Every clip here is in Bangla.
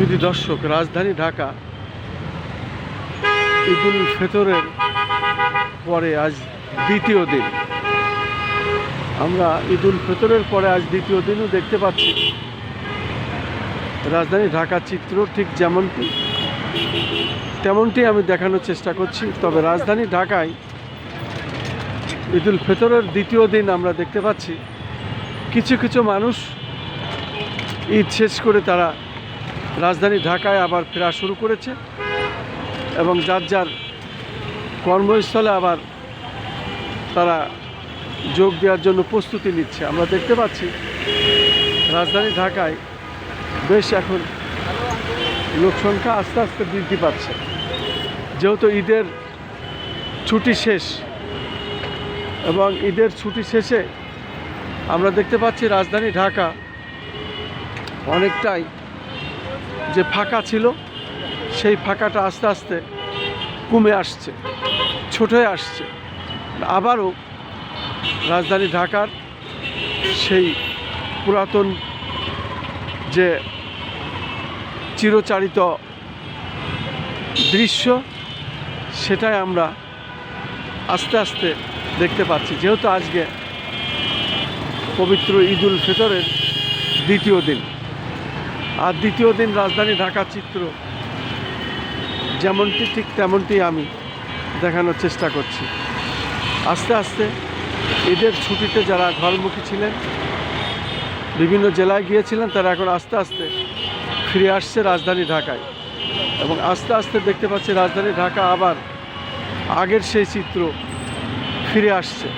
সুধী দর্শক, রাজধানী ঢাকা ঈদুল ফিতরের পরে আজ দ্বিতীয় দিন। আমরা ঈদুল ফিতরের পরে আজ দ্বিতীয় দিনও দেখতে পাচ্ছি রাজধানী ঢাকার চিত্র ঠিক তেমনটি আমি দেখানোর চেষ্টা করছি। তবে রাজধানী ঢাকায় ঈদুল ফিতরের দ্বিতীয় দিন আমরা দেখতে পাচ্ছি কিছু কিছু মানুষ ঈদ শেষ করে তারা রাজধানী ঢাকায় আবার ফেরা শুরু করেছে এবং যার যার কর্মস্থলে আবার তারা যোগ দেওয়ার জন্য প্রস্তুতি নিচ্ছে। আমরা দেখতে পাচ্ছি রাজধানী ঢাকায় বেশ এখন লোকসংখ্যা আস্তে আস্তে বৃদ্ধি পাচ্ছে, যেহেতু ঈদের ছুটি শেষ এবং ঈদের ছুটি শেষে আমরা দেখতে পাচ্ছি রাজধানী ঢাকা অনেকটাই যে ফাঁকা ছিল সেই ফাঁকাটা আস্তে আস্তে কমে আসছে, ছোট হয়ে আসছে। আবারও রাজধানী ঢাকার সেই পুরাতন যে চিরচারিত দৃশ্য সেটাই আমরা আস্তে আস্তে দেখতে পাচ্ছি, যেহেতু আজকে পবিত্র ঈদুল ফিতরের দ্বিতীয় দিন। আর দ্বিতীয় দিন রাজধানী ঢাকার চিত্র যেমনটি ঠিক তেমনটি আমি দেখানোর চেষ্টা করছি। আস্তে আস্তে ঈদের ছুটিতে যারা ঘরমুখী ছিলেন, বিভিন্ন জেলায় গিয়েছিলেন, তারা এখন আস্তে আস্তে ফিরে আসছে রাজধানী ঢাকায় এবং আস্তে আস্তে দেখতে পাচ্ছি রাজধানী ঢাকা আবার আগের সেই চিত্র ফিরে আসছে।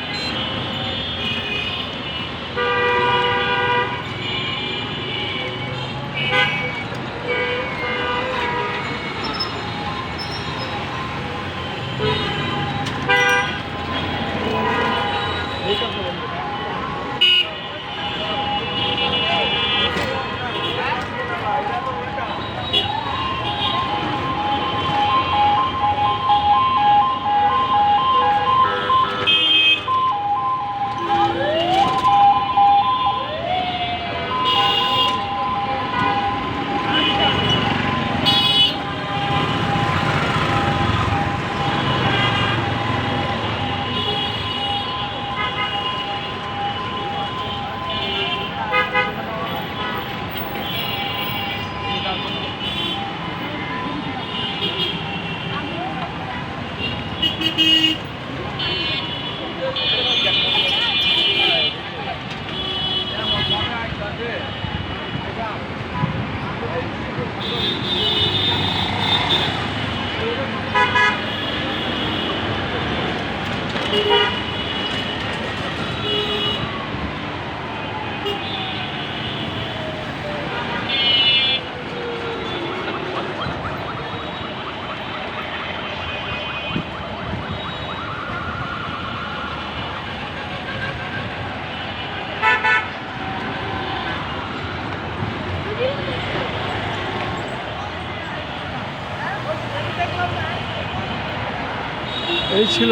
এই ছিল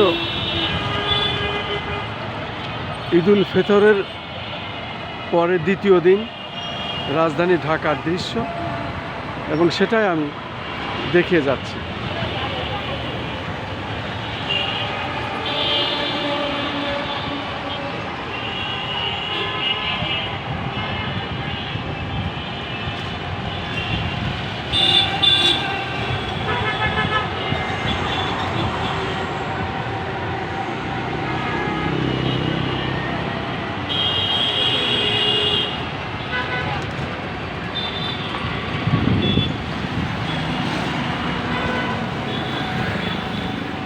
ঈদুল ফিতরের পরে দ্বিতীয় দিন রাজধানী ঢাকার দৃশ্য এবং সেটাই আমি দেখিয়ে যাচ্ছি।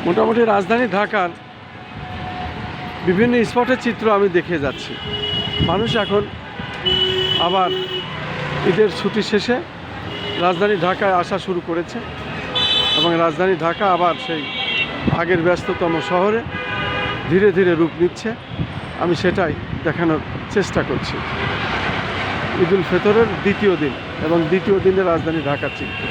মোটামুটি রাজধানী ঢাকার বিভিন্ন স্পটের চিত্র আমি দেখে যাচ্ছি। মানুষ এখন আবার ঈদের ছুটি শেষে রাজধানী ঢাকায় আসা শুরু করেছে এবং রাজধানী ঢাকা আবার সেই আগের ব্যস্ততম শহরে ধীরে ধীরে রূপ নিচ্ছে। আমি সেটাই দেখানোর চেষ্টা করছি। ঈদুল ফিতরের দ্বিতীয় দিন এবং দ্বিতীয় দিনে রাজধানী ঢাকার চিত্র।